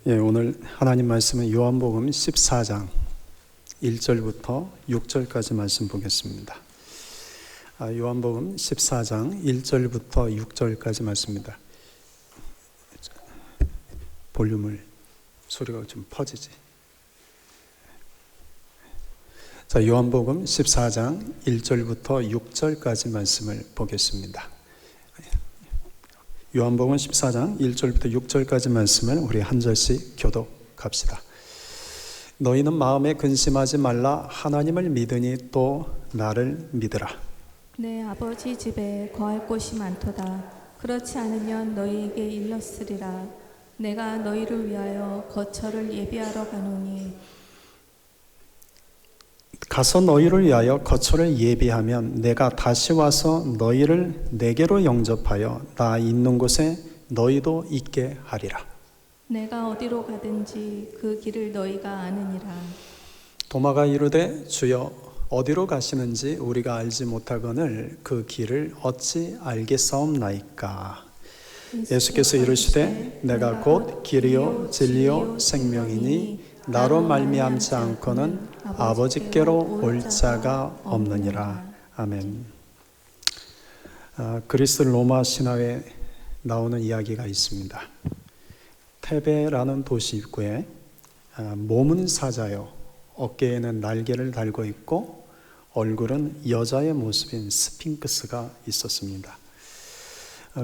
오늘 하나님 말씀은 요한복음 14장 1절부터 6절까지 말씀 보겠습니다. 요한복음 14장 1절부터 6절까지 말씀입니다. 볼륨을, 소리가 좀 퍼지지. 자, 요한복음 14장 1절부터 6절까지 말씀을 보겠습니다. 요한복음 14장 1절부터 6절까지 말씀을 우리 한 절씩 교독합시다. 너희는 마음에 근심하지 말라. 하나님을 믿으니 또 나를 믿으라. 내 아버지 집에 거할 곳이 많도다. 그렇지 않으면 너희에게 일렀으리라. 내가 너희를 위하여 거처를 예비하러 가노니 가서 너희를 위하여 거처를 예비하면 내가 다시 와서 너희를 내게로 영접하여 나 있는 곳에 너희도 있게 하리라. 내가 어디로 가든지 그 길을 너희가 아느니라. 도마가 이르되 주여 어디로 가시는지 우리가 알지 못하거늘 그 길을 어찌 알겠사옵나이까. 예수께서 이르시되 내가 곧 길이요 진리요 생명이니 나로 말미암지 않고는 아버지께로 올 자가 없느니라. 아멘. 그리스 로마 신화에 나오는 이야기가 있습니다. 테베라는 도시 입구에 몸은 사자요 어깨에는 날개를 달고 있고 얼굴은 여자의 모습인 스핑크스가 있었습니다.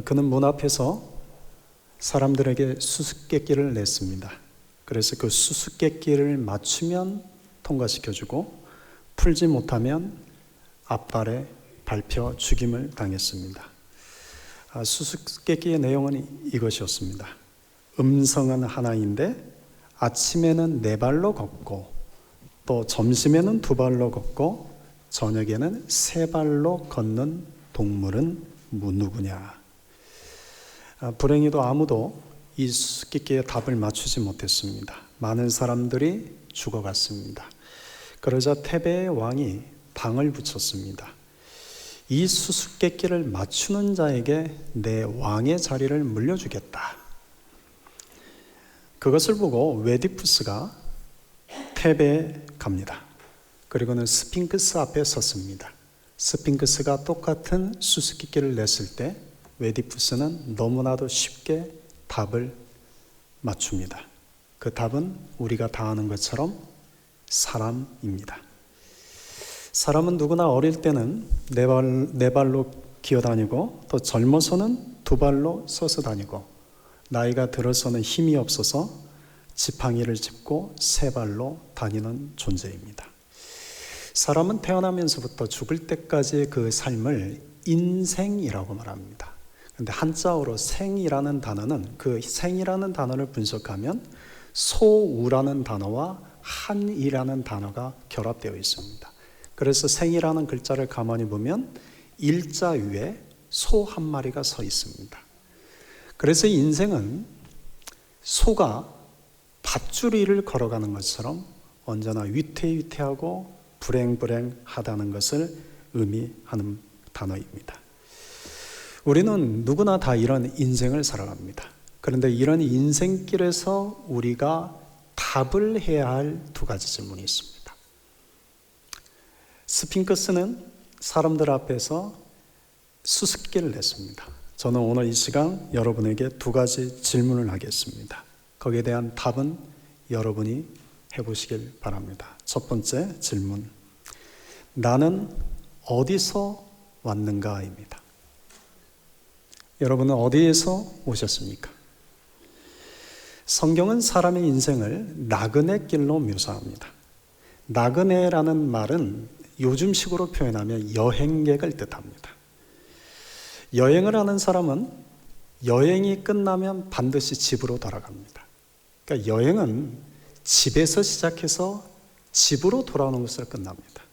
그는 문 앞에서 사람들에게 수수께끼를 냈습니다. 그래서 그 수수께끼를 맞추면 통과시켜주고 풀지 못하면 앞발에 밟혀 죽임을 당했습니다. 수수께끼의 내용은 이것이었습니다. 음성은 하나인데 아침에는 4발로 걷고 또 점심에는 2발로 걷고 저녁에는 3발로 걷는 동물은 누구냐. 불행히도 아무도 이 수수께끼의 답을 맞추지 못했습니다. 많은 사람들이 죽어갔습니다. 그러자 테베의 왕이 당을 붙였습니다. 이 수수께끼를 맞추는 자에게 내 왕의 자리를 물려주겠다. 그것을 보고 웨디푸스가 테베에 갑니다. 그리고는 스핑크스 앞에 섰습니다. 스핑크스가 똑같은 수수께끼를 냈을 때 웨디푸스는 너무나도 쉽게 답을 맞춥니다. 그 답은 우리가 다 아는 것처럼 사람입니다. 사람은 누구나 어릴 때는 네 발로 기어다니고 또 젊어서는 2발로 서서 다니고 나이가 들어서는 힘이 없어서 지팡이를 짚고 3발로 다니는 존재입니다. 사람은 태어나면서부터 죽을 때까지의 그 삶을 인생이라고 말합니다. 근데 한자어로 생이라는 단어는 그 생이라는 단어를 분석하면 소우라는 단어와 한이라는 단어가 결합되어 있습니다. 그래서 생이라는 글자를 가만히 보면 일자 위에 소 한 마리가 서 있습니다. 그래서 인생은 소가 밧줄위를 걸어가는 것처럼 언제나 위태위태하고 불행불행하다는 것을 의미하는 단어입니다. 우리는 누구나 다 이런 인생을 살아갑니다. 그런데 이런 인생길에서 우리가 답을 해야 할 2가지 질문이 있습니다. 스핑크스는 사람들 앞에서 수수께끼를 냈습니다. 저는 오늘 이 시간 여러분에게 2가지 질문을 하겠습니다. 거기에 대한 답은 여러분이 해보시길 바랍니다. 첫 번째 질문, 나는 어디서 왔는가입니다. 여러분은 어디에서 오셨습니까? 성경은 사람의 인생을 나그네 길로 묘사합니다. 나그네라는 말은 요즘식으로 표현하면 여행객을 뜻합니다. 여행을 하는 사람은 여행이 끝나면 반드시 집으로 돌아갑니다. 그러니까 여행은 집에서 시작해서 집으로 돌아오는 것으로 끝납니다.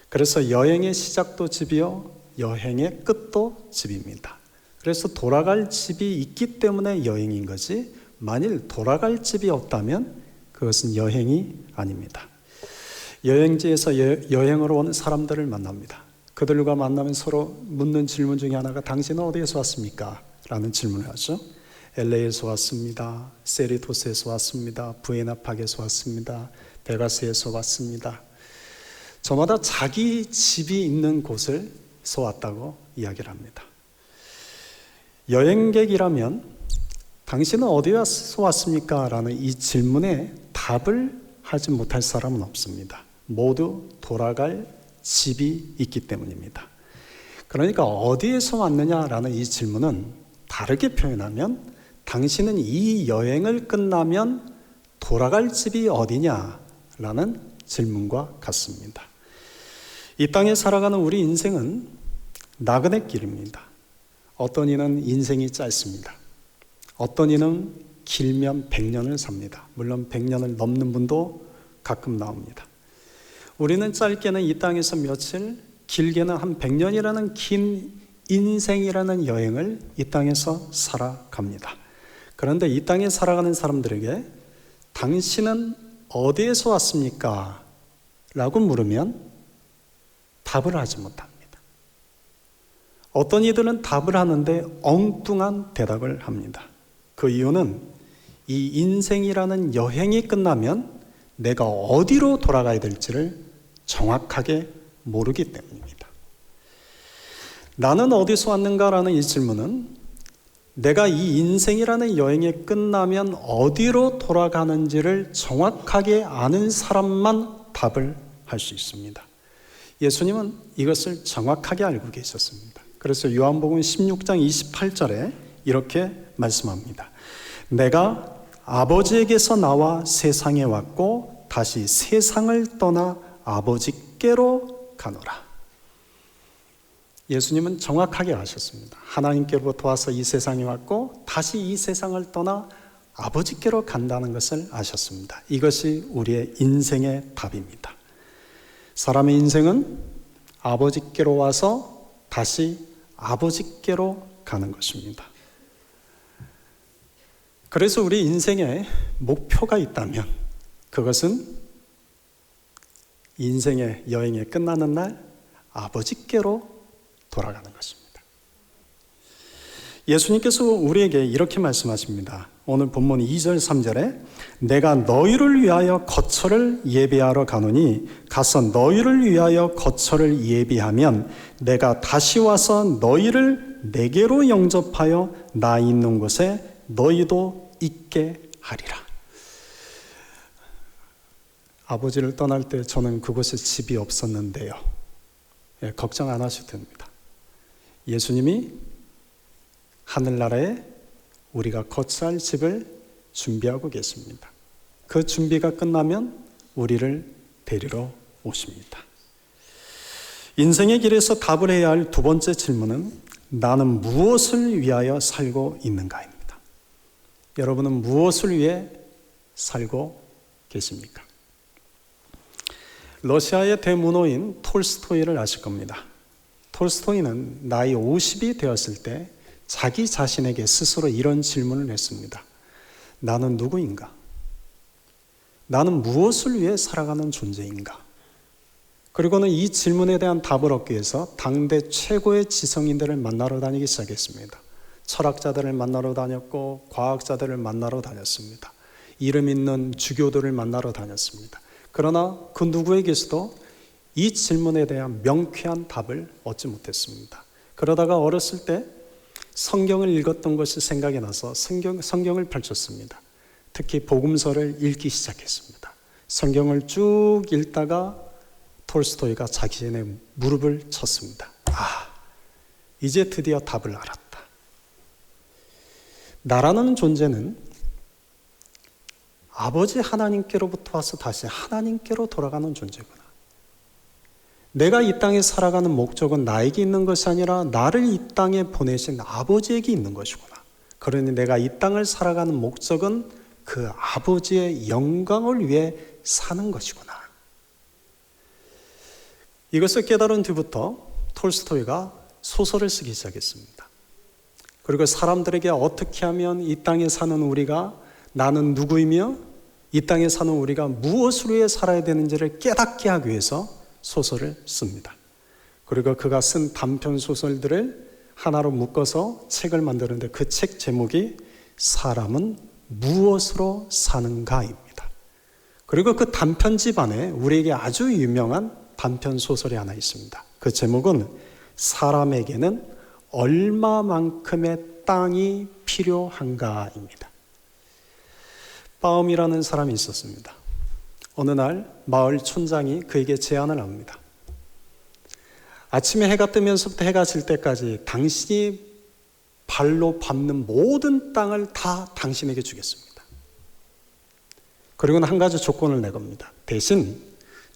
그래서 여행의 시작도 집이요, 여행의 끝도 집입니다. 그래서 돌아갈 집이 있기 때문에 여행인 거지, 만일 돌아갈 집이 없다면 그것은 여행이 아닙니다. 여행지에서 여행으로 온 사람들을 만납니다. 그들과 만나면 서로 묻는 질문 중에 하나가 당신은 어디에서 왔습니까? 라는 질문을 하죠. LA에서 왔습니다. 세리토스에서 왔습니다. 부에나팍에서 왔습니다. 베가스에서 왔습니다. 저마다 자기 집이 있는 곳에서 왔다고 이야기를 합니다. 여행객이라면 당신은 어디에서 왔습니까? 라는 이 질문에 답을 하지 못할 사람은 없습니다. 모두 돌아갈 집이 있기 때문입니다. 그러니까 어디에서 왔느냐라는 이 질문은 다르게 표현하면 당신은 이 여행을 끝나면 돌아갈 집이 어디냐라는 질문과 같습니다. 이 땅에 살아가는 우리 인생은 나그네 길입니다. 어떤 이는 인생이 짧습니다. 어떤 이는 길면 100년을 삽니다. 물론 100년을 넘는 분도 가끔 나옵니다. 우리는 짧게는 이 땅에서 며칠, 길게는 한 100년이라는 긴 인생이라는 여행을 이 땅에서 살아갑니다. 그런데 이 땅에 살아가는 사람들에게 당신은 어디에서 왔습니까? 라고 물으면 답을 하지 못합니다. 어떤 이들은 답을 하는데 엉뚱한 대답을 합니다. 그 이유는 이 인생이라는 여행이 끝나면 내가 어디로 돌아가야 될지를 정확하게 모르기 때문입니다. 나는 어디서 왔는가라는 이 질문은 내가 이 인생이라는 여행이 끝나면 어디로 돌아가는지를 정확하게 아는 사람만 답을 할 수 있습니다. 예수님은 이것을 정확하게 알고 계셨습니다. 그래서 요한복음 16장 28절에 이렇게 말씀합니다. 내가 아버지에게서 나와 세상에 왔고 다시 세상을 떠나 아버지께로 가노라. 예수님은 정확하게 아셨습니다. 하나님께로부터 와서 이 세상에 왔고 다시 이 세상을 떠나 아버지께로 간다는 것을 아셨습니다. 이것이 우리의 인생의 답입니다. 사람의 인생은 아버지께로 와서 다시 아버지께로 가는 것입니다. 그래서 우리 인생에 목표가 있다면 그것은 인생의 여행이 끝나는 날 아버지께로 돌아가는 것입니다. 예수님께서 우리에게 이렇게 말씀하십니다. 오늘 본문 2절 3절에 내가 너희를 위하여 거처를 예비하러 가노니 가서 너희를 위하여 거처를 예비하면 내가 다시 와서 너희를 내게로 영접하여 나 있는 곳에 너희도 있게 하리라. 아버지를 떠날 때 저는 그곳에 집이 없었는데요. 걱정 안 하셔도 됩니다. 예수님이 하늘나라에 우리가 거처할 집을 준비하고 계십니다. 그 준비가 끝나면 우리를 데리러 오십니다. 인생의 길에서 답을 해야 할 두 번째 질문은 나는 무엇을 위하여 살고 있는가입니다. 여러분은 무엇을 위해 살고 계십니까? 러시아의 대문호인 톨스토이를 아실 겁니다. 톨스토이는 나이 50이 되었을 때 자기 자신에게 스스로 이런 질문을 했습니다. 나는 누구인가? 나는 무엇을 위해 살아가는 존재인가? 그리고는 이 질문에 대한 답을 얻기 위해서 당대 최고의 지성인들을 만나러 다니기 시작했습니다. 철학자들을 만나러 다녔고 과학자들을 만나러 다녔습니다. 이름 있는 주교들을 만나러 다녔습니다. 그러나 그 누구에게서도 이 질문에 대한 명쾌한 답을 얻지 못했습니다. 그러다가 어렸을 때 성경을 읽었던 것이 생각이 나서 성경을 펼쳤습니다. 특히 복음서를 읽기 시작했습니다. 성경을 쭉 읽다가 톨스토이가 자기의 무릎을 쳤습니다. 이제 드디어 답을 알았다. 나라는 존재는 아버지 하나님께로부터 와서 다시 하나님께로 돌아가는 존재구나. 내가 이 땅에 살아가는 목적은 나에게 있는 것이 아니라 나를 이 땅에 보내신 아버지에게 있는 것이구나. 그러니 내가 이 땅을 살아가는 목적은 그 아버지의 영광을 위해 사는 것이구나. 이것을 깨달은 뒤부터 톨스토이가 소설을 쓰기 시작했습니다. 그리고 사람들에게 어떻게 하면 이 땅에 사는 우리가 나는 누구이며 이 땅에 사는 우리가 무엇을 위해 살아야 되는지를 깨닫게 하기 위해서 소설을 씁니다. 그리고 그가 쓴 단편 소설들을 하나로 묶어서 책을 만드는데 그 책 제목이 사람은 무엇으로 사는가입니다. 그리고 그 단편집 안에 우리에게 아주 유명한 단편 소설이 하나 있습니다. 그 제목은 사람에게는 얼마만큼의 땅이 필요한가입니다. 바움이라는 사람이 있었습니다. 어느 날 마을 촌장이 그에게 제안을 합니다. 아침에 해가 뜨면서부터 해가 질 때까지 당신이 발로 밟는 모든 땅을 다 당신에게 주겠습니다. 그리고는 한 가지 조건을 내겁니다. 대신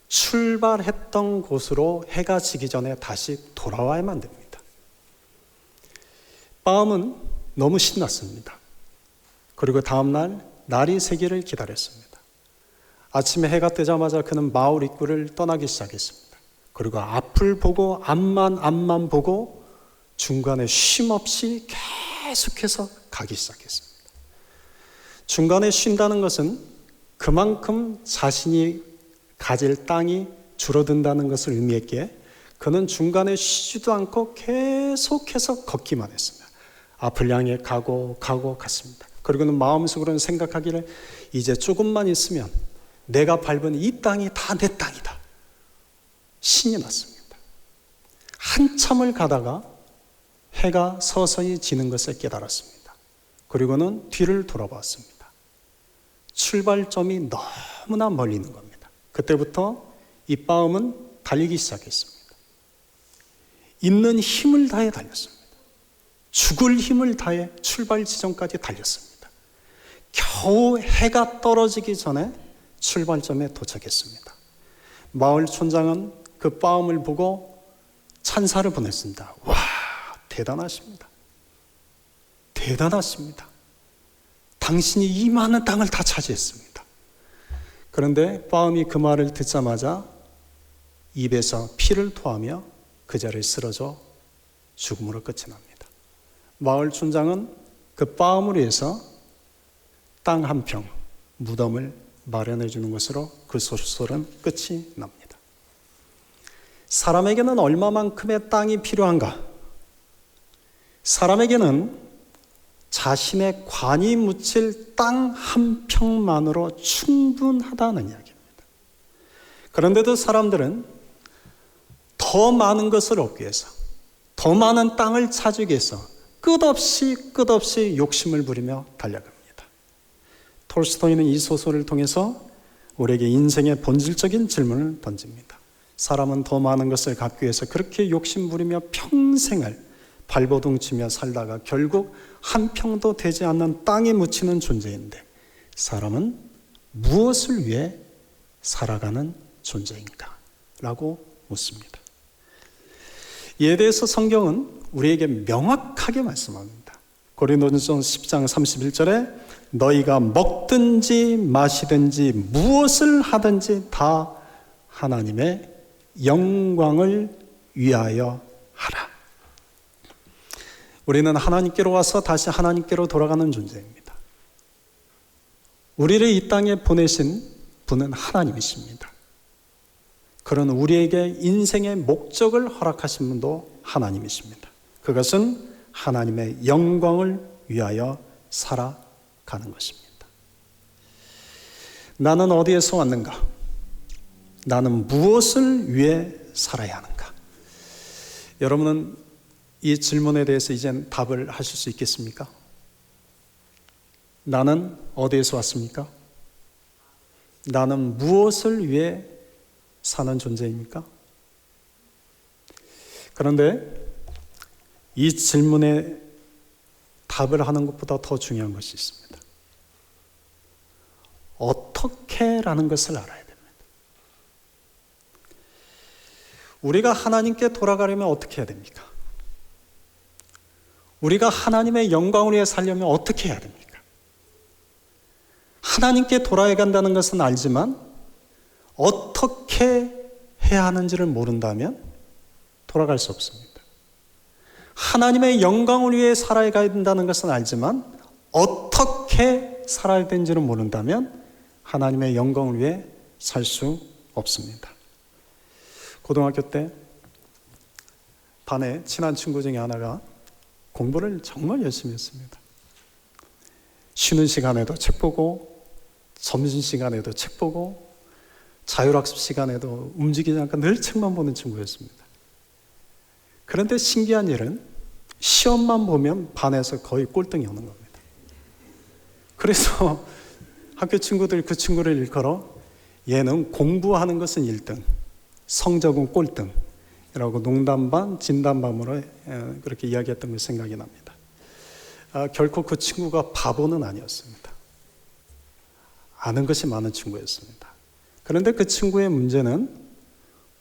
출발했던 곳으로 해가 지기 전에 다시 돌아와야만 됩니다. 바움은 너무 신났습니다. 그리고 다음날 날이 새기를 기다렸습니다. 아침에 해가 뜨자마자 그는 마을 입구를 떠나기 시작했습니다. 그리고 앞을 보고 앞만 보고 중간에 쉼없이 계속해서 가기 시작했습니다. 중간에 쉰다는 것은 그만큼 자신이 가질 땅이 줄어든다는 것을 의미했기에 그는 중간에 쉬지도 않고 계속해서 걷기만 했습니다. 앞을 향해 가고 갔습니다. 그리고는 마음속으로는 생각하기를 이제 조금만 있으면 내가 밟은 이 땅이 다 내 땅이다. 신이 났습니다. 한참을 가다가 해가 서서히 지는 것을 깨달았습니다. 그리고는 뒤를 돌아봤습니다. 출발점이 너무나 멀리 있는 겁니다. 그때부터 이 바움은 달리기 시작했습니다. 있는 힘을 다해 달렸습니다. 죽을 힘을 다해 출발 지점까지 달렸습니다. 겨우 해가 떨어지기 전에 출발점에 도착했습니다. 마을 촌장은 그 바움을 보고 찬사를 보냈습니다. 와, 대단하십니다. 대단하십니다. 당신이 이 많은 땅을 다 차지했습니다. 그런데 바움이 그 말을 듣자마자 입에서 피를 토하며 그 자리에 쓰러져 죽음으로 끝이 납니다. 마을 촌장은 그 바움을 위해서 땅 한 평, 무덤을 마련해 주는 것으로 그 소설은 끝이 납니다. 사람에게는 얼마만큼의 땅이 필요한가? 사람에게는 자신의 관이 묻힐 땅 한 평만으로 충분하다는 이야기입니다. 그런데도 사람들은 더 많은 것을 얻기 위해서, 더 많은 땅을 차지하기 위해서 끝없이 욕심을 부리며 달려갑니다. 톨스토이는 이 소설을 통해서 우리에게 인생의 본질적인 질문을 던집니다. 사람은 더 많은 것을 갖기 위해서 그렇게 욕심부리며 평생을 발버둥치며 살다가 결국 한 평도 되지 않는 땅에 묻히는 존재인데 사람은 무엇을 위해 살아가는 존재인가? 라고 묻습니다. 이에 대해서 성경은 우리에게 명확하게 말씀합니다. 고린도전서 10장 31절에 너희가 먹든지 마시든지 무엇을 하든지 다 하나님의 영광을 위하여 하라. 우리는 하나님께로 와서 다시 하나님께로 돌아가는 존재입니다. 우리를 이 땅에 보내신 분은 하나님이십니다. 그런 우리에게 인생의 목적을 허락하신 분도 하나님이십니다. 그것은 하나님의 영광을 위하여 살아가는 것입니다. 나는 어디에서 왔는가? 나는 무엇을 위해 살아야 하는가? 여러분은 이 질문에 대해서 이젠 답을 하실 수 있겠습니까? 나는 어디에서 왔습니까? 나는 무엇을 위해 사는 존재입니까? 그런데 이 질문에 답을 하는 것보다 더 중요한 것이 있습니다. 어떻게라는 것을 알아야 됩니다. 우리가 하나님께 돌아가려면 어떻게 해야 됩니까? 우리가 하나님의 영광을 위해 살려면 어떻게 해야 됩니까? 하나님께 돌아간다는 것은 알지만 어떻게 해야 하는지를 모른다면 돌아갈 수 없습니다. 하나님의 영광을 위해 살아가야 된다는 것은 알지만 어떻게 살아야 되는지를 모른다면 하나님의 영광을 위해 살 수 없습니다. 고등학교 때 반에 친한 친구 중에 하나가 공부를 정말 열심히 했습니다. 쉬는 시간에도 책 보고, 점심시간에도 책 보고, 자율학습 시간에도 움직이지 않고 늘 책만 보는 친구였습니다. 그런데 신기한 일은 시험만 보면 반에서 거의 꼴등이 오는 겁니다. 그래서 학교 친구들이 그 친구를 일컬어 얘는 공부하는 것은 1등, 성적은 꼴등이라고 농담 반 진담 반으로 그렇게 이야기했던 게 생각이 납니다. 결코 그 친구가 바보는 아니었습니다. 아는 것이 많은 친구였습니다. 그런데 그 친구의 문제는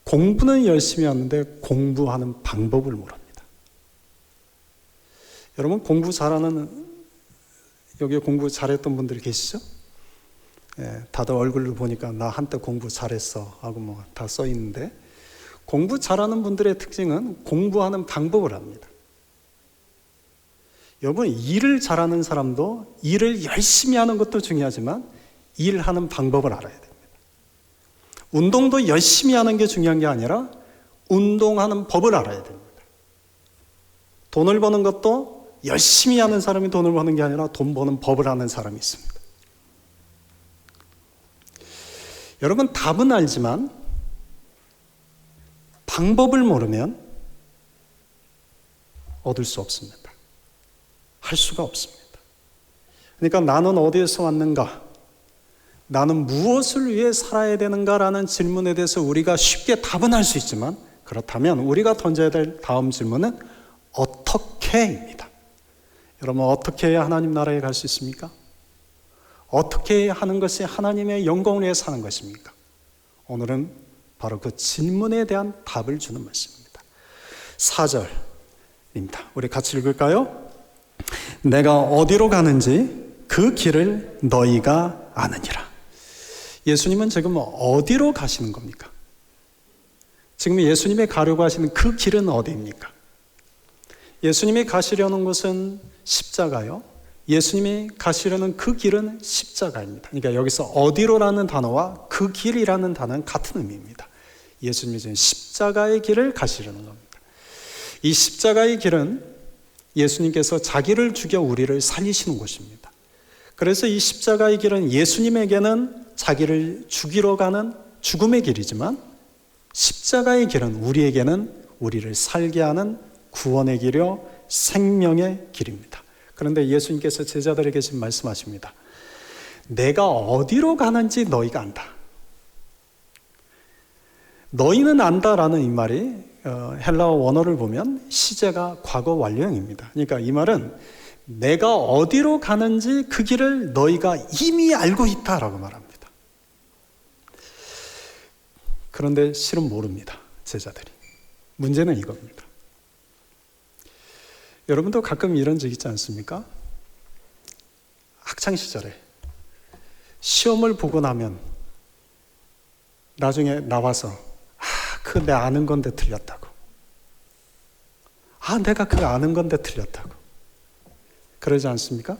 공부는 열심히 하는데 공부하는 방법을 모릅니다. 여러분, 공부 잘하는, 여기 공부 잘했던 분들이 계시죠? 다들 얼굴을 보니까 나 한때 공부 잘했어 하고 뭐 다 써 있는데, 공부 잘하는 분들의 특징은 공부하는 방법을 압니다. 여러분, 일을 잘하는 사람도 일을 열심히 하는 것도 중요하지만 일하는 방법을 알아야 됩니다. 운동도 열심히 하는 게 중요한 게 아니라 운동하는 법을 알아야 됩니다. 돈을 버는 것도 열심히 하는 사람이 돈을 버는 게 아니라 돈 버는 법을 아는 사람이 있습니다. 여러분, 답은 알지만 방법을 모르면 얻을 수 없습니다. 할 수가 없습니다. 그러니까 나는 어디에서 왔는가? 나는 무엇을 위해 살아야 되는가라는 질문에 대해서 우리가 쉽게 답은 할 수 있지만, 그렇다면 우리가 던져야 될 다음 질문은 어떻게입니다. 여러분, 어떻게 해야 하나님 나라에 갈 수 있습니까? 어떻게 해야 하는 것이 하나님의 영광을 위해 사는 것입니까? 오늘은 바로 그 질문에 대한 답을 주는 말씀입니다. 4절입니다. 우리 같이 읽을까요? 내가 어디로 가는지 그 길을 너희가 아느니라. 예수님은 지금 어디로 가시는 겁니까? 지금 예수님이 가려고 하시는 그 길은 어디입니까? 예수님이 가시려는 곳은 십자가요. 예수님이 가시려는 그 길은 십자가입니다. 그러니까 여기서 어디로라는 단어와 그 길이라는 단어는 같은 의미입니다. 예수님이 지금 십자가의 길을 가시려는 겁니다. 이 십자가의 길은 예수님께서 자기를 죽여 우리를 살리시는 곳입니다. 그래서 이 십자가의 길은 예수님에게는 자기를 죽이러 가는 죽음의 길이지만, 십자가의 길은 우리에게는 우리를 살게 하는 구원의 길이요 생명의 길입니다. 그런데 예수님께서 제자들에게 지금 말씀하십니다. 내가 어디로 가는지 너희가 안다. 너희는 안다라는 이 말이 헬라어 원어를 보면 시제가 과거 완료형입니다. 그러니까 이 말은 내가 어디로 가는지 그 길을 너희가 이미 알고 있다라고 말합니다. 그런데 실은 모릅니다, 제자들이. 문제는 이겁니다. 여러분도 가끔 이런 적 있지 않습니까? 학창시절에 시험을 보고 나면 나중에 나와서 그 내 아는 건데 틀렸다고. 내가 그 아는 건데 틀렸다고. 그러지 않습니까?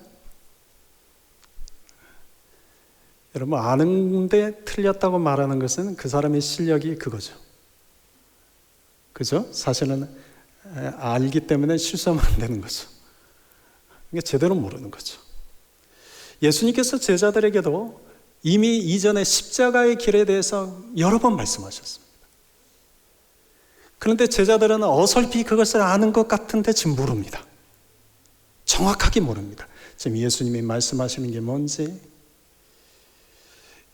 여러분, 아는데 틀렸다고 말하는 것은 그 사람의 실력이 그거죠. 그죠? 사실은 알기 때문에 실수하면 안 되는 거죠. 이게 제대로 모르는 거죠. 예수님께서 제자들에게도 이미 이전에 십자가의 길에 대해서 여러 번 말씀하셨습니다. 그런데 제자들은 어설피 그것을 아는 것 같은데 지금 모릅니다. 정확하게 모릅니다. 지금 예수님이 말씀하시는 게 뭔지.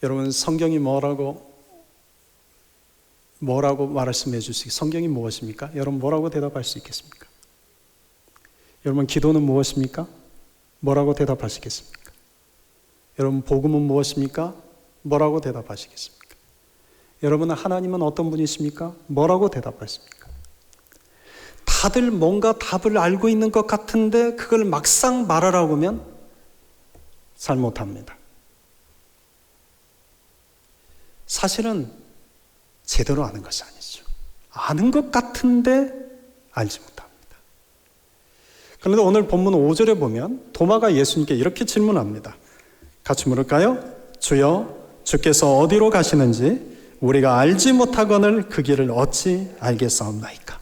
여러분, 성경이 뭐라고 말씀해 주시기, 성경이 무엇입니까? 여러분, 뭐라고 대답할 수 있겠습니까? 여러분, 기도는 무엇입니까? 뭐라고 대답하시겠습니까? 여러분, 복음은 무엇입니까? 뭐라고 대답하시겠습니까? 여러분, 하나님은 어떤 분이십니까? 뭐라고 대답하십니까? 다들 뭔가 답을 알고 있는 것 같은데 그걸 막상 말하라고 하면 잘 못합니다. 사실은 제대로 아는 것이 아니죠. 아는 것 같은데 알지 못합니다. 그런데 오늘 본문 5절에 보면 도마가 예수님께 이렇게 질문합니다. 같이 물을까요? 주여, 주께서 어디로 가시는지 우리가 알지 못하거늘 그 길을 어찌 알겠사옵나이까.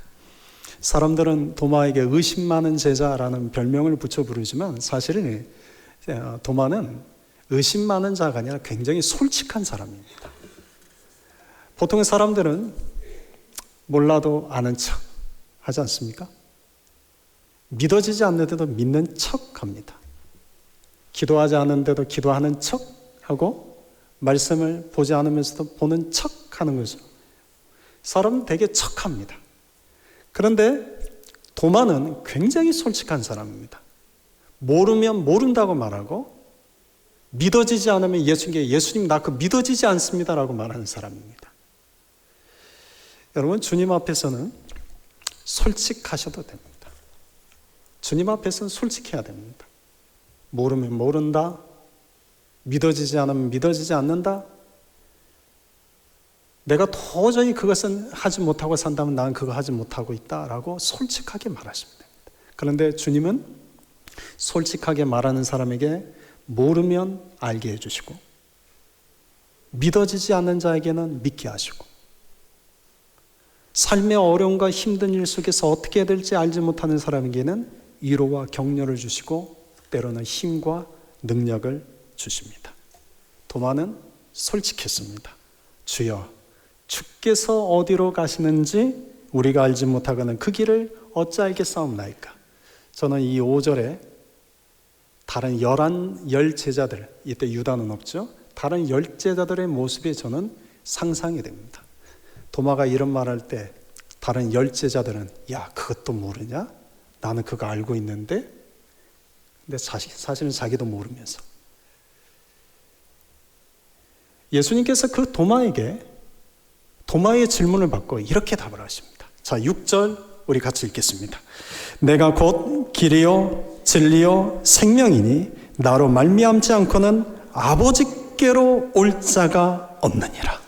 사람들은 도마에게 의심 많은 제자라는 별명을 붙여 부르지만 사실은 도마는 의심 많은 자가 아니라 굉장히 솔직한 사람입니다. 보통의 사람들은 몰라도 아는 척 하지 않습니까? 믿어지지 않는데도 믿는 척 합니다. 기도하지 않는데도 기도하는 척 하고 말씀을 보지 않으면서도 보는 척 하는 거죠. 사람은 되게 척합니다. 그런데 도마는 굉장히 솔직한 사람입니다. 모르면 모른다고 말하고 믿어지지 않으면 예수님 나 그 믿어지지 않습니다라고 말하는 사람입니다. 여러분, 주님 앞에서는 솔직하셔도 됩니다. 주님 앞에서는 솔직해야 됩니다. 모르면 모른다, 믿어지지 않으면 믿어지지 않는다, 내가 도저히 그것은 하지 못하고 산다면 나는 그거 하지 못하고 있다라고 솔직하게 말하시면 됩니다. 그런데 주님은 솔직하게 말하는 사람에게 모르면 알게 해주시고 믿어지지 않는 자에게는 믿게 하시고 삶의 어려움과 힘든 일 속에서 어떻게 해야 될지 알지 못하는 사람에게는 위로와 격려를 주시고 때로는 힘과 능력을 주십니다. 도마는 솔직했습니다. 주여, 주께서 어디로 가시는지 우리가 알지 못하거든 그 길을 어찌 알겠사옵나이까. 저는 이 5절에 다른 11 제자들, 이때 유다는 없죠. 다른 10 제자들의 모습이 저는 상상이 됩니다. 도마가 이런 말할 때 다른 10 제자들은 야, 그것도 모르냐? 나는 그거 알고 있는데. 근데 사실은 자기도 모르면서 예수님께서 그 도마의 질문을 받고 이렇게 답을 하십니다. 자, 6절 우리 같이 읽겠습니다. 내가 곧 길이요 진리요 생명이니 나로 말미암지 않고는 아버지께로 올 자가 없느니라.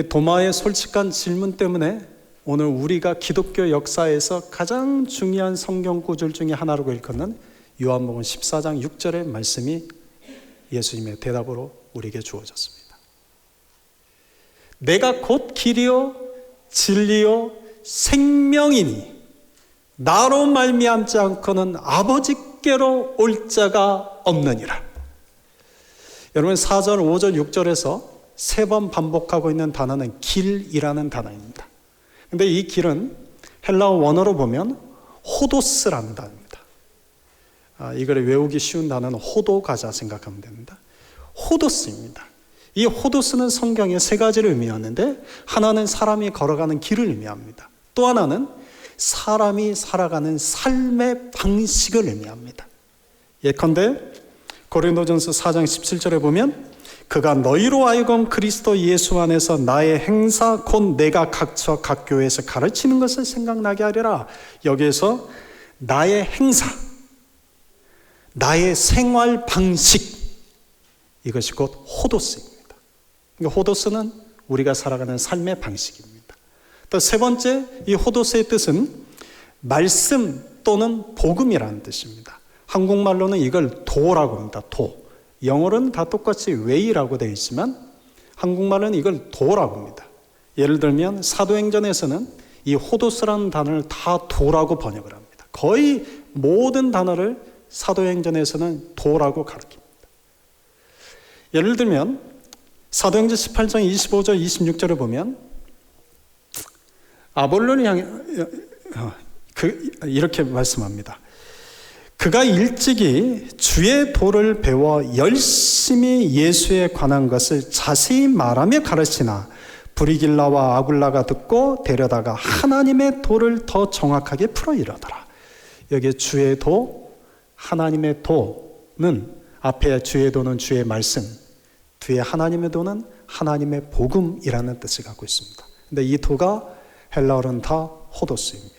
도마의 솔직한 질문 때문에 오늘 우리가 기독교 역사에서 가장 중요한 성경 구절 중에 하나라고 일컫는 요한복음 14장 6절의 말씀이 예수님의 대답으로 우리에게 주어졌습니다. 내가 곧 길이요 진리요 생명이니 나로 말미암지 않고는 아버지께로 올 자가 없느니라. 여러분, 4절, 5절, 6절에서 3번 반복하고 있는 단어는 길이라는 단어입니다. 근데 이 길은 헬라어 원어로 보면 호도스라는 단어입니다. 이걸 외우기 쉬운 단어는 호도가자 생각하면 됩니다. 호도스입니다. 이 호도스는 성경에 3가지를 의미하는데 하나는 사람이 걸어가는 길을 의미합니다. 또 하나는 사람이 살아가는 삶의 방식을 의미합니다. 예컨대 고린도전서 4장 17절에 보면 그가 너희로 하여금 그리스도 예수 안에서 나의 행사 곧 내가 각처 각 교회에서 가르치는 것을 생각나게 하리라. 여기에서 나의 행사, 나의 생활 방식, 이것이 곧 호도스입니다. 그러니까 호도스는 우리가 살아가는 삶의 방식입니다. 또 3번째, 이 호도스의 뜻은 말씀 또는 복음이라는 뜻입니다. 한국말로는 이걸 도라고 합니다. 도. 영어로는 다 똑같이 way라고 되어 있지만 한국말은 이걸 도라고 합니다. 예를 들면 사도행전에서는 이 호도스라는 단어를 다 도라고 번역을 합니다. 거의 모든 단어를 사도행전에서는 도라고 가르칩니다. 예를 들면 사도행전 18장 25절 26절을 보면 아볼론을 향해 이렇게 말씀합니다. 그가 일찍이 주의 도를 배워 열심히 예수에 관한 것을 자세히 말하며 가르치나 브리길라와 아굴라가 듣고 데려다가 하나님의 도를 더 정확하게 풀어 이르더라. 여기에 주의 도, 하나님의 도는 앞에 주의 도는 주의 말씀, 뒤에 하나님의 도는 하나님의 복음이라는 뜻을 갖고 있습니다. 근데 이 도가 헬라어로는 다 호도스입니다.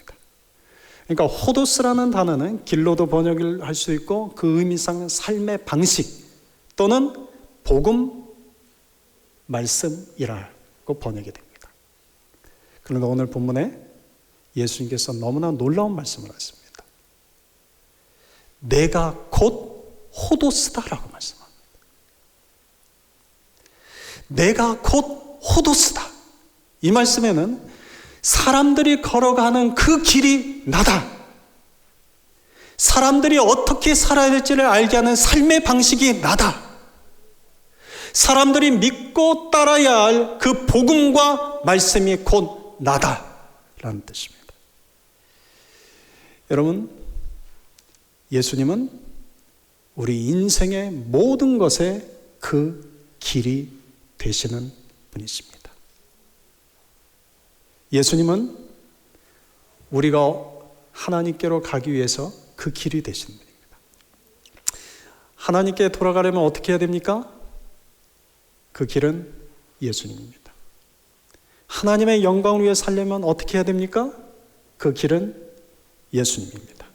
그러니까 호도스라는 단어는 길로도 번역을 할 수 있고 그 의미상 삶의 방식 또는 복음, 말씀이라고 번역이 됩니다. 그런데 오늘 본문에 예수님께서 너무나 놀라운 말씀을 하십니다. 내가 곧 호도스다라고 말씀합니다. 내가 곧 호도스다. 이 말씀에는 사람들이 걸어가는 그 길이 나다. 사람들이 어떻게 살아야 될지를 알게 하는 삶의 방식이 나다. 사람들이 믿고 따라야 할 그 복음과 말씀이 곧 나다 라는 뜻입니다. 여러분, 예수님은 우리 인생의 모든 것에 그 길이 되시는 분이십니다. 예수님은 우리가 하나님께로 가기 위해서 그 길이 되시는 분입니다. 하나님께 돌아가려면 어떻게 해야 됩니까? 그 길은 예수님입니다. 하나님의 영광을 위해 살려면 어떻게 해야 됩니까? 그 길은 예수님입니다.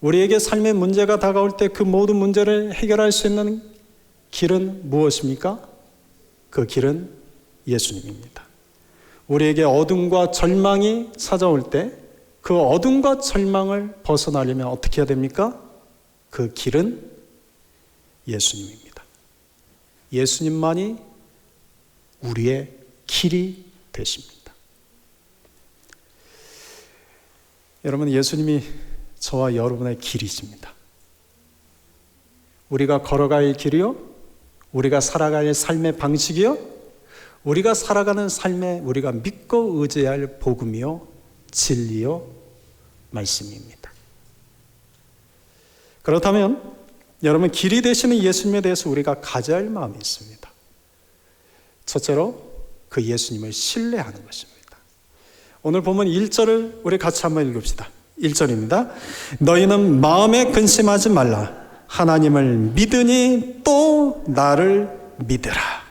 우리에게 삶의 문제가 다가올 때 그 모든 문제를 해결할 수 있는 길은 무엇입니까? 그 길은 예수님입니다. 우리에게 어둠과 절망이 찾아올 때 그 어둠과 절망을 벗어나려면 어떻게 해야 됩니까? 그 길은 예수님입니다. 예수님만이 우리의 길이 되십니다. 여러분, 예수님이 저와 여러분의 길이십니다. 우리가 걸어갈 길이요, 우리가 살아갈 삶의 방식이요, 우리가 살아가는 삶에 우리가 믿고 의지해야 할 복음이요, 진리요, 말씀입니다. 그렇다면 여러분, 길이 되시는 예수님에 대해서 우리가 가져야 할 마음이 있습니다. 첫째로 그 예수님을 신뢰하는 것입니다. 오늘 보면 1절을 우리 같이 한번 읽읍시다. 1절입니다. 너희는 마음에 근심하지 말라. 하나님을 믿으니 또 나를 믿으라.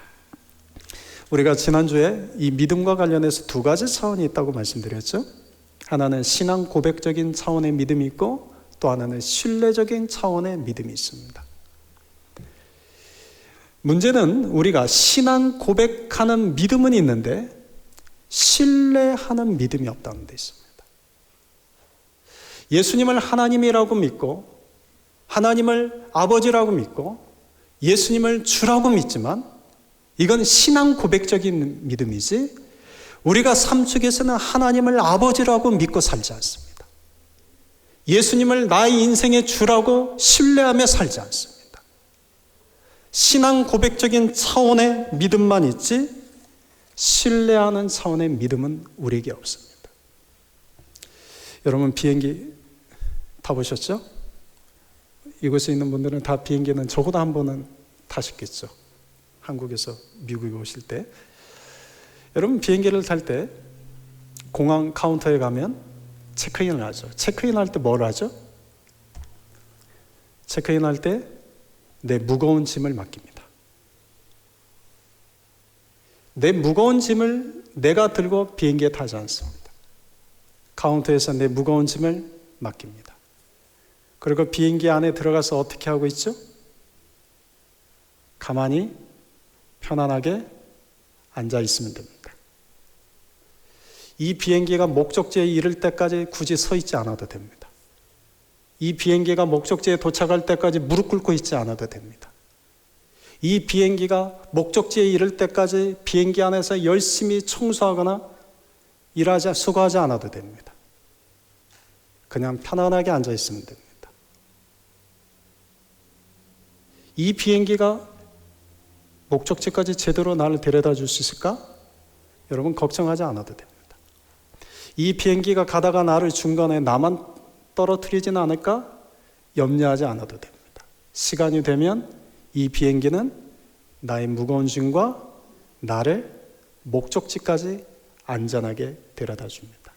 우리가 지난주에 이 믿음과 관련해서 두 가지 차원이 있다고 말씀드렸죠. 하나는 신앙 고백적인 차원의 믿음이 있고 또 하나는 신뢰적인 차원의 믿음이 있습니다. 문제는 우리가 신앙 고백하는 믿음은 있는데 신뢰하는 믿음이 없다는 데 있습니다. 예수님을 하나님이라고 믿고 하나님을 아버지라고 믿고 예수님을 주라고 믿지만 이건 신앙 고백적인 믿음이지 우리가 삶 속에서는 하나님을 아버지라고 믿고 살지 않습니다. 예수님을 나의 인생의 주라고 신뢰하며 살지 않습니다. 신앙 고백적인 차원의 믿음만 있지 신뢰하는 차원의 믿음은 우리에게 없습니다. 여러분, 비행기 타보셨죠? 이곳에 있는 분들은 다 비행기는 적어도 한 번은 타셨겠죠. 한국에서 미국에 오실 때. 여러분, 비행기를 탈 때 공항 카운터에 가면 체크인을 하죠. 체크인 할 때 뭘 하죠? 체크인 할 때 내 무거운 짐을 맡깁니다. 내 무거운 짐을 내가 들고 비행기에 타지 않습니다. 카운터에서 내 무거운 짐을 맡깁니다. 그리고 비행기 안에 들어가서 어떻게 하고 있죠? 가만히 편안하게 앉아 있으면 됩니다. 이 비행기가 목적지에 이를 때까지 굳이 서 있지 않아도 됩니다. 이 비행기가 목적지에 도착할 때까지 무릎 꿇고 있지 않아도 됩니다. 이 비행기가 목적지에 이를 때까지 비행기 안에서 열심히 청소하거나 수고하지 않아도 됩니다. 그냥 편안하게 앉아 있으면 됩니다. 이 비행기가 목적지까지 제대로 나를 데려다 줄 수 있을까? 여러분, 걱정하지 않아도 됩니다. 이 비행기가 가다가 나를 중간에 나만 떨어뜨리지는 않을까? 염려하지 않아도 됩니다. 시간이 되면 이 비행기는 나의 무거운 짐과 나를 목적지까지 안전하게 데려다 줍니다.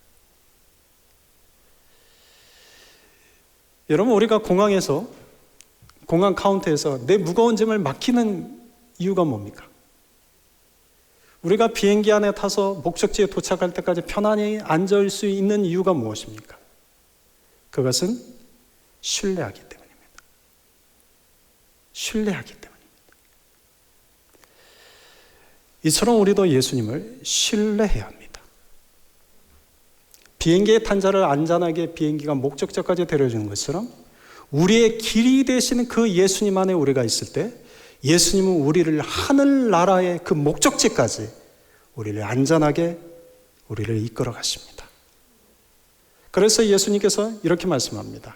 여러분, 우리가 공항 카운터에서 내 무거운 짐을 맡기는 이유가 뭡니까? 우리가 비행기 안에 타서 목적지에 도착할 때까지 편안히 앉을 수 있는 이유가 무엇입니까? 그것은 신뢰하기 때문입니다. 신뢰하기 때문입니다. 이처럼 우리도 예수님을 신뢰해야 합니다. 비행기에 탄 자를 안전하게 비행기가 목적지까지 데려주는 것처럼 우리의 길이 되시는 그 예수님 안에 우리가 있을 때 예수님은 우리를 하늘나라의 그 목적지까지 우리를 안전하게 우리를 이끌어 가십니다. 그래서 예수님께서 이렇게 말씀합니다.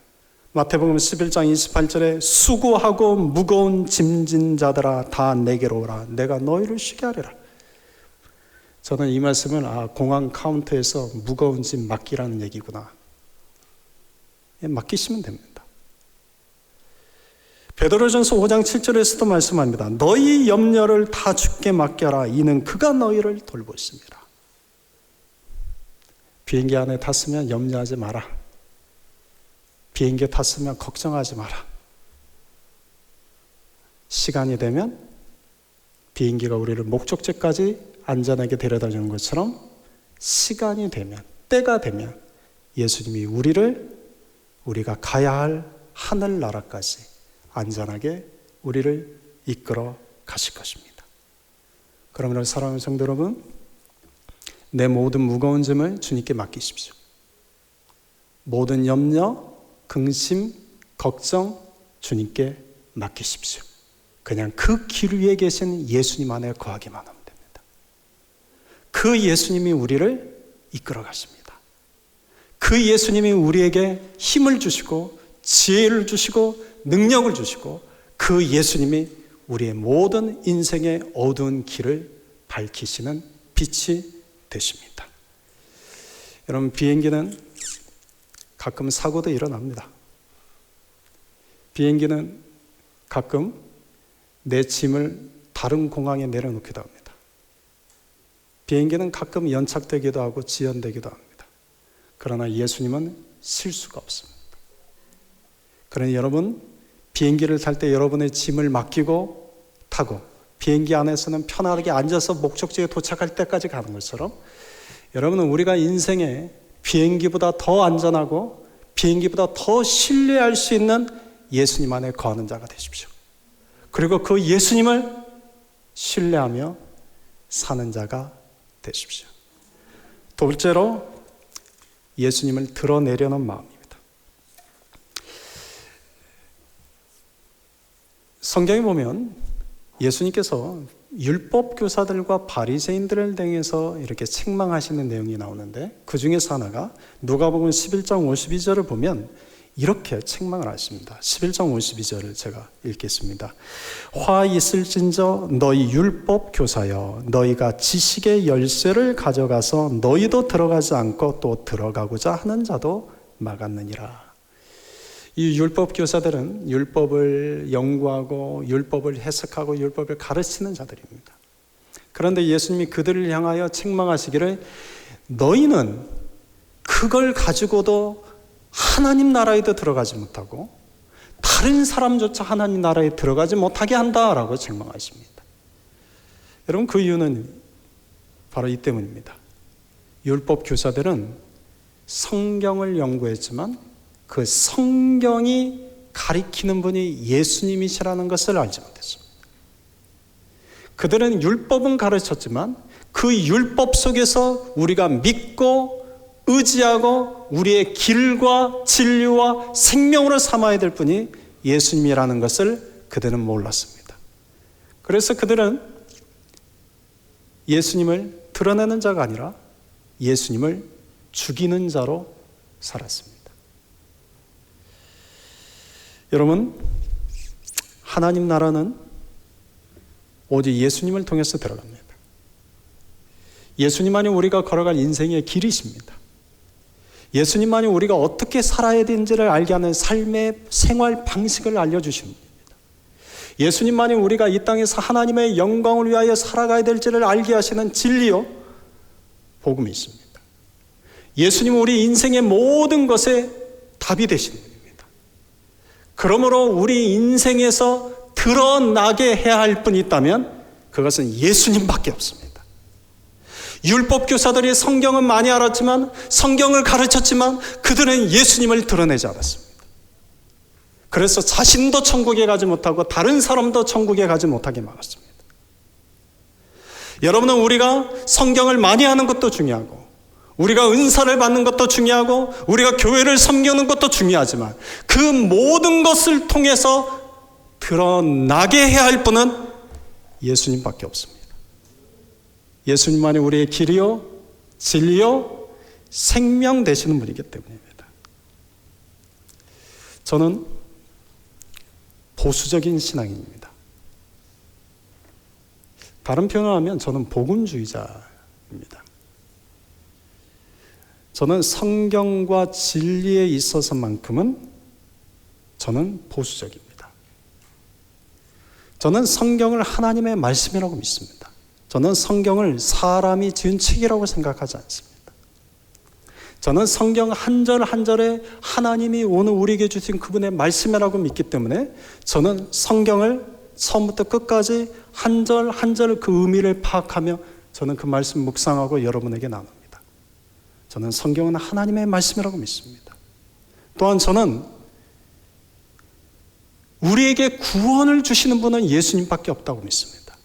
마태복음 11장 28절에 수고하고 무거운 짐진 자들아 다 내게로 오라. 내가 너희를 쉬게 하리라. 저는 이 말씀을 공항 카운터에서 무거운 짐 맡기라는 얘기구나. 맡기시면 됩니다. 베드로전서 5장 7절에서도 말씀합니다. 너희 염려를 다 주께 맡겨라. 이는 그가 너희를 돌보십니다. 비행기 안에 탔으면 염려하지 마라. 비행기에 탔으면 걱정하지 마라. 시간이 되면 비행기가 우리를 목적지까지 안전하게 데려다 주는 것처럼 시간이 되면, 때가 되면 예수님이 우리가 가야 할 하늘나라까지 안전하게 우리를 이끌어 가실 것입니다. 그러므로 사랑하는 성도 여러분, 내 모든 무거운 짐을 주님께 맡기십시오. 모든 염려, 근심, 걱정 주님께 맡기십시오. 그냥 그 길 위에 계신 예수님 안에 거하기만 하면 됩니다. 그 예수님이 우리를 이끌어 가십니다. 그 예수님이 우리에게 힘을 주시고 지혜를 주시고 능력을 주시고 그 예수님이 우리의 모든 인생의 어두운 길을 밝히시는 빛이 되십니다. 여러분, 비행기는 가끔 사고도 일어납니다. 비행기는 가끔 내 짐을 다른 공항에 내려놓기도 합니다. 비행기는 가끔 연착되기도 하고 지연되기도 합니다. 그러나 예수님은 실수가 없습니다. 그러니 여러분, 비행기를 탈 때 여러분의 짐을 맡기고 타고 비행기 안에서는 편하게 앉아서 목적지에 도착할 때까지 가는 것처럼 여러분은 우리가 인생에 비행기보다 더 안전하고 비행기보다 더 신뢰할 수 있는 예수님 안에 거하는 자가 되십시오. 그리고 그 예수님을 신뢰하며 사는 자가 되십시오. 둘째로 예수님을 드러내려는 마음입니다. 성경에 보면 예수님께서 율법 교사들과 바리새인들을 향해서 이렇게 책망하시는 내용이 나오는데 그 중에서 하나가 누가복음 11장 52절을 보면 이렇게 책망을 하십니다. 11장 52절을 제가 읽겠습니다. 화 있을진저 너희 율법 교사여 너희가 지식의 열쇠를 가져가서 너희도 들어가지 않고 또 들어가고자 하는 자도 막았느니라. 이 율법 교사들은 율법을 연구하고 율법을 해석하고 율법을 가르치는 자들입니다. 그런데 예수님이 그들을 향하여 책망하시기를 너희는 그걸 가지고도 하나님 나라에도 들어가지 못하고 다른 사람조차 하나님 나라에 들어가지 못하게 한다라고 책망하십니다. 여러분, 그 이유는 바로 이 때문입니다. 율법 교사들은 성경을 연구했지만 그 성경이 가리키는 분이 예수님이시라는 것을 알지 못했습니다. 그들은 율법은 가르쳤지만 그 율법 속에서 우리가 믿고 의지하고 우리의 길과 진리와 생명으로 삼아야 될 분이 예수님이라는 것을 그들은 몰랐습니다. 그래서 그들은 예수님을 드러내는 자가 아니라 예수님을 죽이는 자로 살았습니다. 여러분, 하나님 나라는 오직 예수님을 통해서 들어갑니다. 예수님만이 우리가 걸어갈 인생의 길이십니다. 예수님만이 우리가 어떻게 살아야 되는지를 알게 하는 삶의 생활 방식을 알려주시는 분입니다. 예수님만이 우리가 이 땅에서 하나님의 영광을 위하여 살아가야 될지를 알게 하시는 진리요 복음이 있습니다. 예수님은 우리 인생의 모든 것에 답이 되시는 분입니다. 그러므로 우리 인생에서 드러나게 해야 할 분이 있다면 그것은 예수님밖에 없습니다. 율법 교사들이 성경은 많이 알았지만 성경을 가르쳤지만 그들은 예수님을 드러내지 않았습니다. 그래서 자신도 천국에 가지 못하고 다른 사람도 천국에 가지 못하게 막았습니다. 여러분은 우리가 성경을 많이 하는 것도 중요하고 우리가 은사를 받는 것도 중요하고 우리가 교회를 섬기는 것도 중요하지만 그 모든 것을 통해서 드러나게 해야 할 분은 예수님밖에 없습니다. 예수님만이 우리의 길이요 진리요 생명 되시는 분이기 때문입니다. 저는 보수적인 신앙인입니다. 다른 표현을 하면 저는 복음주의자입니다. 저는 성경과 진리에 있어서만큼은 저는 보수적입니다. 저는 성경을 하나님의 말씀이라고 믿습니다. 저는 성경을 사람이 지은 책이라고 생각하지 않습니다. 저는 성경 한 절 한 절에 하나님이 오늘 우리에게 주신 그분의 말씀이라고 믿기 때문에 저는 성경을 처음부터 끝까지 한 절 한 절 그 의미를 파악하며 저는 그 말씀 묵상하고 여러분에게 나눕니다. 저는 성경은 하나님의 말씀이라고 믿습니다. 또한 저는 우리에게 구원을 주시는 분은 예수님밖에 없다고 믿습니다.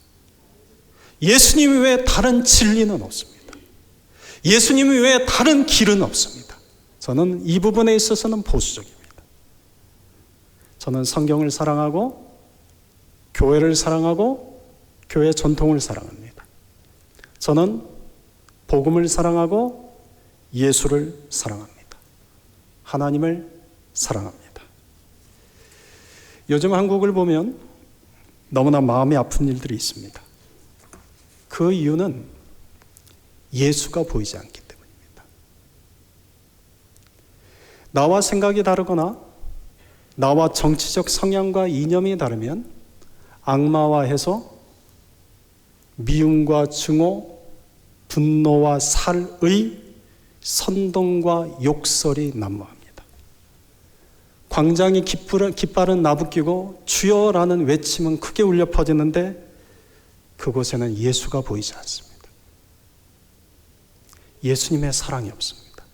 예수님 외에 다른 진리는 없습니다. 예수님 외에 다른 길은 없습니다. 저는 이 부분에 있어서는 보수적입니다. 저는 성경을 사랑하고 교회를 사랑하고 교회 전통을 사랑합니다. 저는 복음을 사랑하고 예수를 사랑합니다. 하나님을 사랑합니다. 요즘 한국을 보면 너무나 마음이 아픈 일들이 있습니다. 그 이유는 예수가 보이지 않기 때문입니다. 나와 생각이 다르거나 나와 정치적 성향과 이념이 다르면 악마화해서 미움과 증오, 분노와 살의 선동과 욕설이 난무합니다. 광장이 깃발은 나부끼고 주여라는 외침은 크게 울려 퍼지는데 그곳에는 예수가 보이지 않습니다. 예수님의 사랑이 없습니다.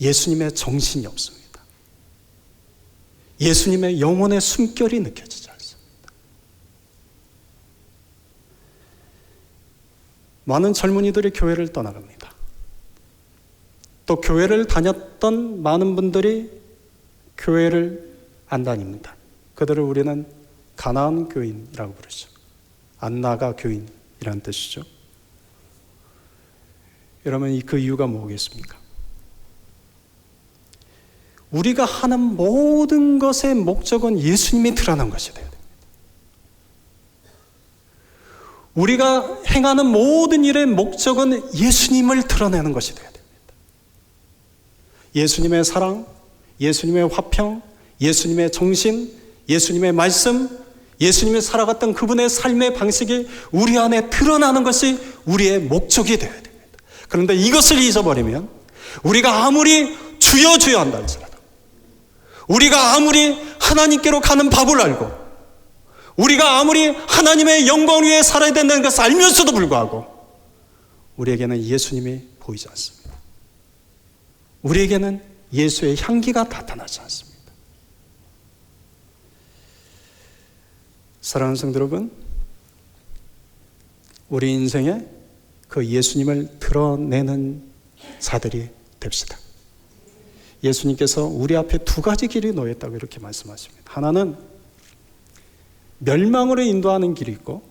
예수님의 정신이 없습니다. 예수님의 영혼의 숨결이 느껴지지 않습니다. 많은 젊은이들이 교회를 떠나갑니다. 또 교회를 다녔던 많은 분들이 교회를 안 다닙니다. 그들을 우리는 가나안 교인이라고 부르죠. 안 나가 교인이라는 뜻이죠. 여러분, 그 이유가 뭐겠습니까? 우리가 하는 모든 것의 목적은 예수님이 드러난 것이 되어야 됩니다. 우리가 행하는 모든 일의 목적은 예수님을 드러내는 것이 되어야 됩니다. 예수님의 사랑, 예수님의 화평, 예수님의 정신, 예수님의 말씀, 예수님이 살아갔던 그분의 삶의 방식이 우리 안에 드러나는 것이 우리의 목적이 되어야 됩니다. 그런데 이것을 잊어버리면 우리가 아무리 주여 주여 한다 할지라도, 우리가 아무리 하나님께로 가는 법을 알고, 우리가 아무리 하나님의 영광 위에 살아야 된다는 것을 알면서도 불구하고 우리에게는 예수님이 보이지 않습니다. 우리에게는 예수의 향기가 나타나지 않습니다. 사랑하는 성도 여러분, 우리 인생에 그 예수님을 드러내는 자들이 됩시다. 예수님께서 우리 앞에 두 가지 길이 놓였다고 이렇게 말씀하십니다. 하나는 멸망으로 인도하는 길이 있고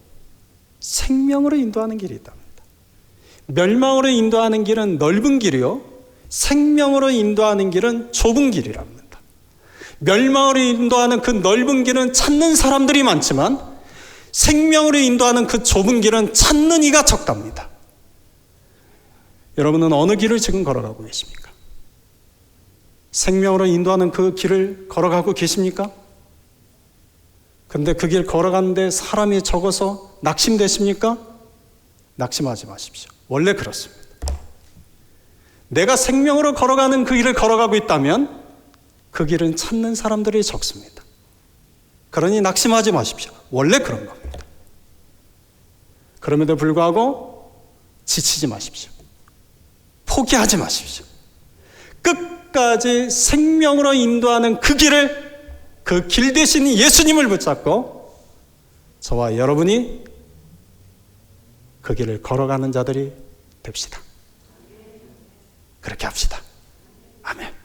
생명으로 인도하는 길이 있답니다. 멸망으로 인도하는 길은 넓은 길이요, 생명으로 인도하는 길은 좁은 길이랍니다. 멸망으로 인도하는 그 넓은 길은 찾는 사람들이 많지만 생명으로 인도하는 그 좁은 길은 찾는 이가 적답니다. 여러분은 어느 길을 지금 걸어가고 계십니까? 생명으로 인도하는 그 길을 걸어가고 계십니까? 그런데 그 길 걸어가는데 사람이 적어서 낙심되십니까? 낙심하지 마십시오. 원래 그렇습니다. 내가 생명으로 걸어가는 그 길을 걸어가고 있다면 그 길은 찾는 사람들이 적습니다. 그러니 낙심하지 마십시오. 원래 그런 겁니다. 그럼에도 불구하고 지치지 마십시오. 포기하지 마십시오. 끝까지 생명으로 인도하는 그 길을, 그 길 대신 예수님을 붙잡고 저와 여러분이 그 길을 걸어가는 자들이 됩시다. 그렇게 합시다. 아멘.